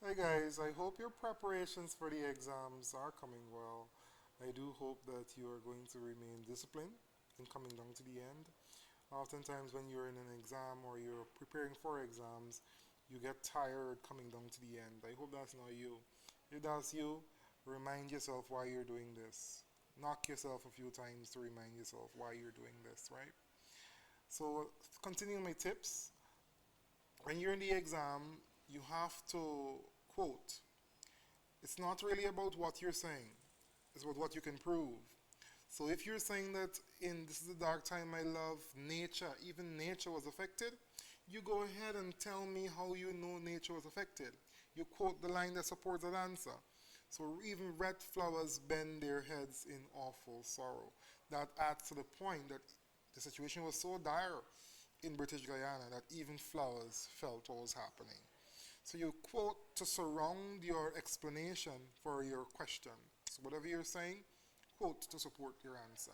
Hi guys, I hope your preparations for the exams are coming well. I do hope that you are going to remain disciplined in coming down to the end. Oftentimes, when you're in an exam or you're preparing for exams, you get tired coming down to the end. I hope that's not you. If that's you, remind yourself why you're doing this. Knock yourself a few times to remind yourself why you're doing this, right? So, continuing my tips, when you're in the exam, you have to quote. It's not really about what you're saying, it's about what you can prove. So if you're saying that in This is the Dark Time, my love, nature, even nature was affected, you go ahead and tell me how you know nature was affected. You quote the line that supports that answer. So even red flowers bend their heads in awful sorrow. That adds to the point that the situation was so dire in British Guyana that even flowers felt what was happening. So you quote to surround your explanation for your question. So whatever you're saying, quote to support your answer.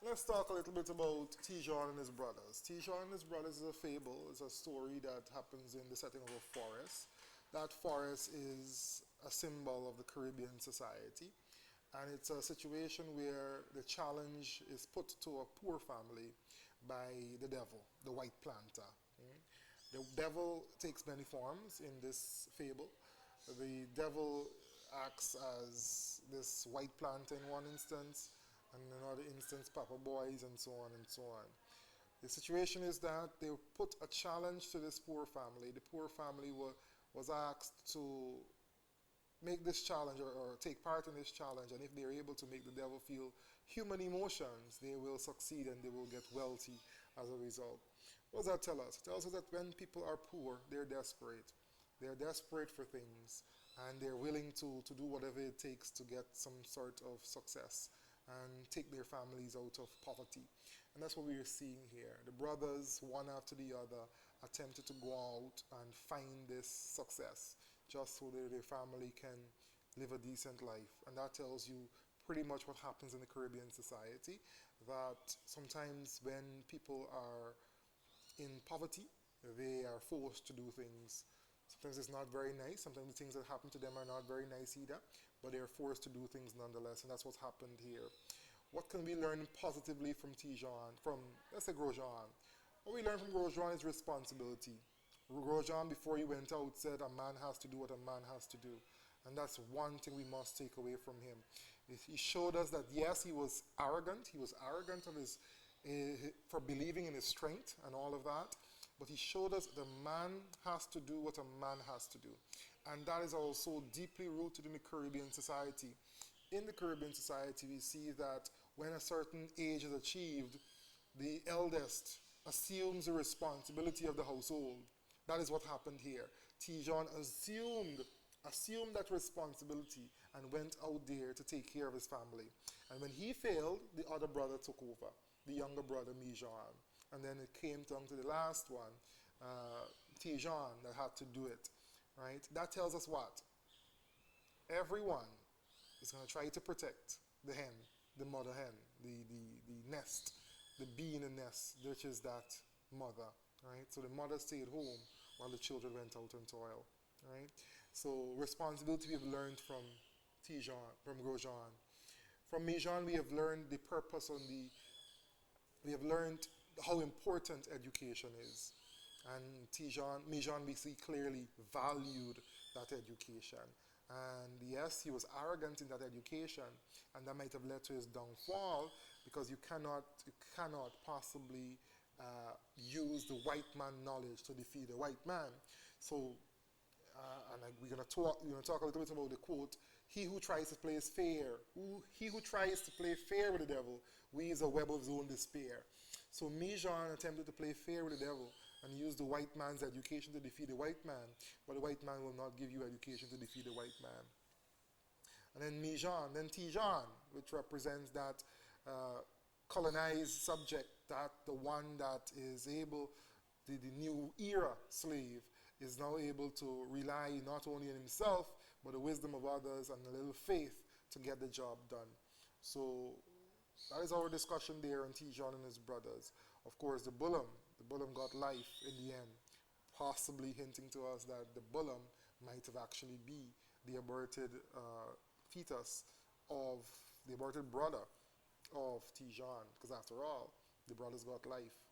Let's talk a little bit about Tijon and his brothers. Tijon and his brothers is a fable. It's a story that happens in the setting of a forest. That forest is a symbol of the Caribbean society. And it's a situation where the challenge is put to a poor family by the devil, the white planter. The devil takes many forms in this fable. The devil acts as this white planter in one instance, and in another instance, Papa Boys, and so on and so on. The situation is that they put a challenge to this poor family. The poor family was asked to make this challenge or take part in this challenge, and if they're able to make the devil feel human emotions, they will succeed and they will get wealthy as a result. What does that tell us? It tells us that when people are poor, they're desperate. They're desperate for things, and they're willing to do whatever it takes to get some sort of success and take their families out of poverty. And that's what we are seeing here. The brothers, one after the other, attempted to go out and find this success just so that their family can live a decent life. And that tells you pretty much what happens in the Caribbean society, that sometimes when people are in poverty, they are forced to do things. Sometimes it's not very nice. Sometimes the things that happen to them are not very nice either, but they are forced to do things nonetheless, and that's what's happened here. What can we learn positively from Tijan, from, let's say, Grosjean? What we learn from Grosjean is responsibility. Grosjean, before he went out, said a man has to do what a man has to do. And that's one thing we must take away from him. He showed us that, yes, he was arrogant. He was arrogant of for believing in his strength and all of that. But he showed us that a man has to do what a man has to do. And that is also deeply rooted in the Caribbean society. In the Caribbean society, we see that when a certain age is achieved, the eldest assumes the responsibility of the household. That is what happened here. Tijon assumed that responsibility and went out there to take care of his family. And when he failed, the other brother took over, the younger brother, Mijan. And then it came down to the last one, Tijan, that had to do it. Right? That tells us what? Everyone is going to try to protect the hen, the mother hen, the nest, the bee in the nest, which is that mother. Right? So the mother stayed home while the children went out on toil. Right? So responsibility we've learned from Tijan, from Grosjean. From Mijan, we have learned the purpose on we have learned how important education is. And Mijan, we see clearly valued that education. And yes, he was arrogant in that education, and that might have led to his downfall because you cannot possibly use the white man knowledge to defeat the white man. So we're gonna talk a little bit about the quote. He who tries to play fair, he who tries to play fair with the devil, weaves a web of his own despair. So Mijan attempted to play fair with the devil and use the white man's education to defeat the white man, but the white man will not give you education to defeat the white man. And then Tijan, which represents that colonized subject, that the one that is able, the new era slave, is now able to rely not only on himself, but the wisdom of others and a little faith to get the job done. So that is our discussion there on Tijan and his brothers. Of course, the Bullam got life in the end, possibly hinting to us that the Bullam might have actually be the aborted fetus of the aborted brother of Tijan, because after all, the brother's got life.